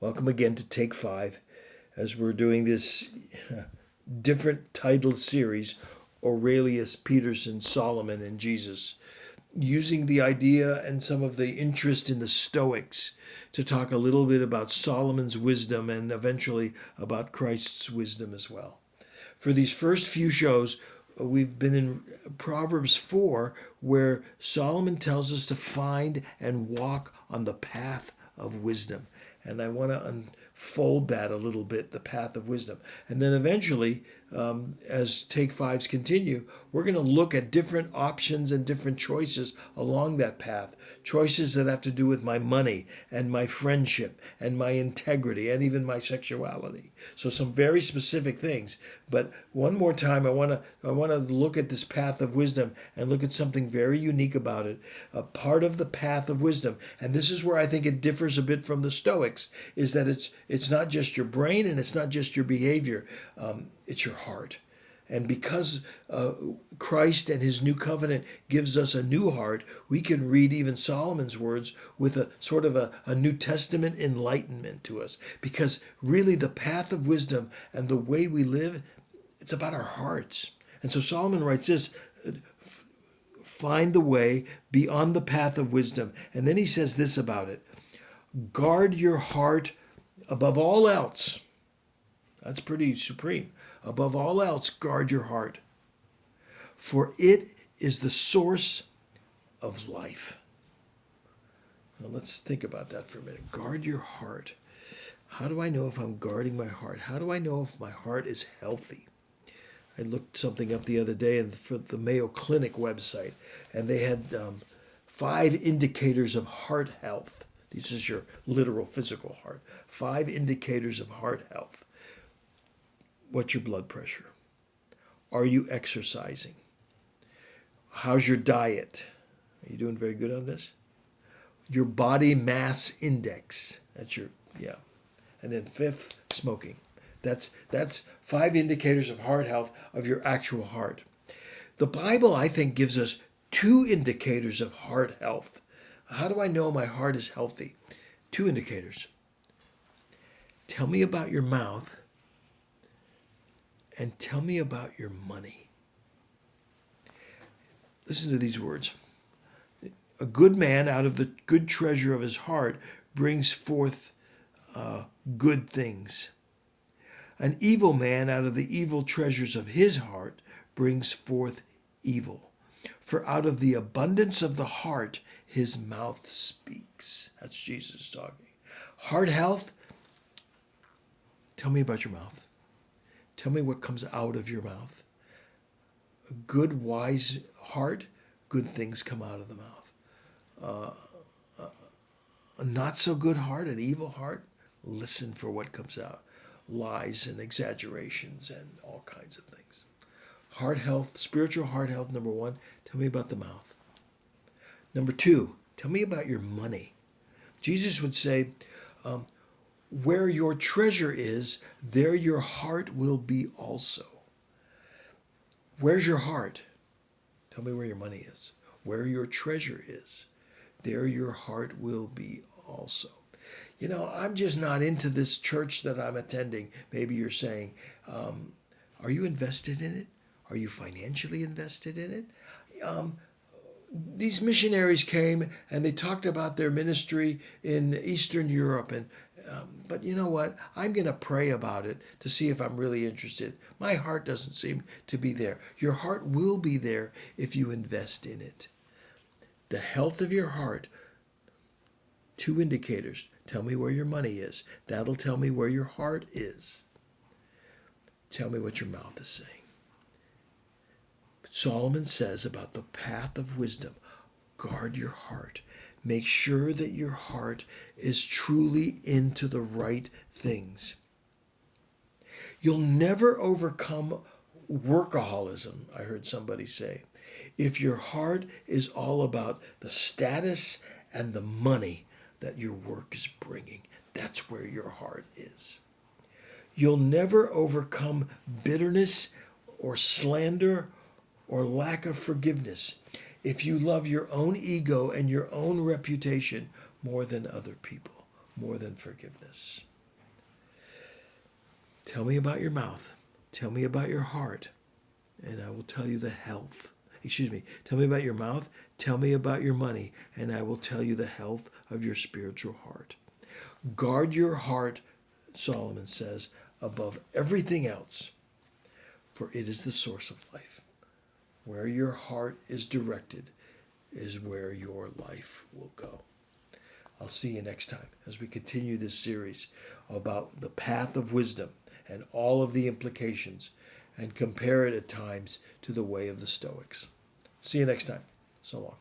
Welcome again to Take Five as we're doing this different titled series, Aurelius, Peterson, Solomon, and Jesus, using the idea and some of the interest in the Stoics to talk a little bit about Solomon's wisdom and eventually about Christ's wisdom as well. For these first few shows, we've been in Proverbs 4, where Solomon tells us to find and walk on the path of wisdom. And I want to unfold that a little bit, the path of wisdom. And then eventually, as Take Fives continue, we're going to look at different options and different choices along that path. Choices that have to do with my money and my friendship and my integrity and even my sexuality. So some very specific things. But one more time, I want to look at this path of wisdom and look at something very unique about it. A part of the path of wisdom, and this is where I think it differs a bit from the Stoics, is that it's not just your brain and it's not just your behavior. It's your heart. And because Christ and his new covenant gives us a new heart, we can read even Solomon's words with a sort of a New Testament enlightenment to us. Because really the path of wisdom and the way we live, it's about our hearts. And so Solomon writes this, find the way, be on the path of wisdom. And then he says this about it, guard your heart above all else. That's pretty supreme. Above all else, guard your heart, for it is the source of life. Now let's think about that for a minute. Guard your heart. How do I know if I'm guarding my heart? How do I know if my heart is healthy? I looked something up the other day for the Mayo Clinic website, and they had 5 indicators of heart health. This is your literal physical heart. 5 indicators of heart health. What's your blood pressure? Are you exercising? How's your diet? Are you doing very good on this? Your body mass index. That's your, yeah. And then 5th, smoking. That's 5 indicators of heart health of your actual heart. The Bible, I think, gives us 2 indicators of heart health. How do I know my heart is healthy? 2 indicators. Tell me about your mouth and tell me about your money. Listen to these words. A good man out of the good treasure of his heart brings forth good things. An evil man out of the evil treasures of his heart brings forth evil. For out of the abundance of the heart, his mouth speaks. That's Jesus talking. Heart health, tell me about your mouth. Tell me what comes out of your mouth. A good, wise heart, good things come out of the mouth. A not so good heart, an evil heart, listen for what comes out. Lies and exaggerations and all kinds of things. Heart health, spiritual heart health, number 1, tell me about the mouth. Number 2, tell me about your money. Jesus would say, where your treasure is, there your heart will be also. Where's your heart? Tell me where your money is. Where your treasure is, there your heart will be also. You know, I'm just not into this church that I'm attending. Maybe you're saying, are you invested in it? Are you financially invested in it? These missionaries came and they talked about their ministry in Eastern Europe, but you know what? I'm going to pray about it to see if I'm really interested. My heart doesn't seem to be there. Your heart will be there if you invest in it. The health of your heart, 2 indicators. Tell me where your money is. That'll tell me where your heart is. Tell me what your mouth is saying. Solomon says about the path of wisdom, guard your heart. Make sure that your heart is truly into the right things. You'll never overcome workaholism, I heard somebody say, if your heart is all about the status and the money that your work is bringing. That's where your heart is. You'll never overcome bitterness or slander or lack of forgiveness if you love your own ego and your own reputation more than other people, more than forgiveness. Tell me about your mouth. Tell me about your heart, and I will tell you the health. Excuse me. Tell me about your mouth. Tell me about your money, and I will tell you the health of your spiritual heart. Guard your heart, Solomon says, above everything else, for it is the source of life. Where your heart is directed is where your life will go. I'll see you next time as we continue this series about the path of wisdom and all of the implications, and compare it at times to the way of the Stoics. See you next time. So long.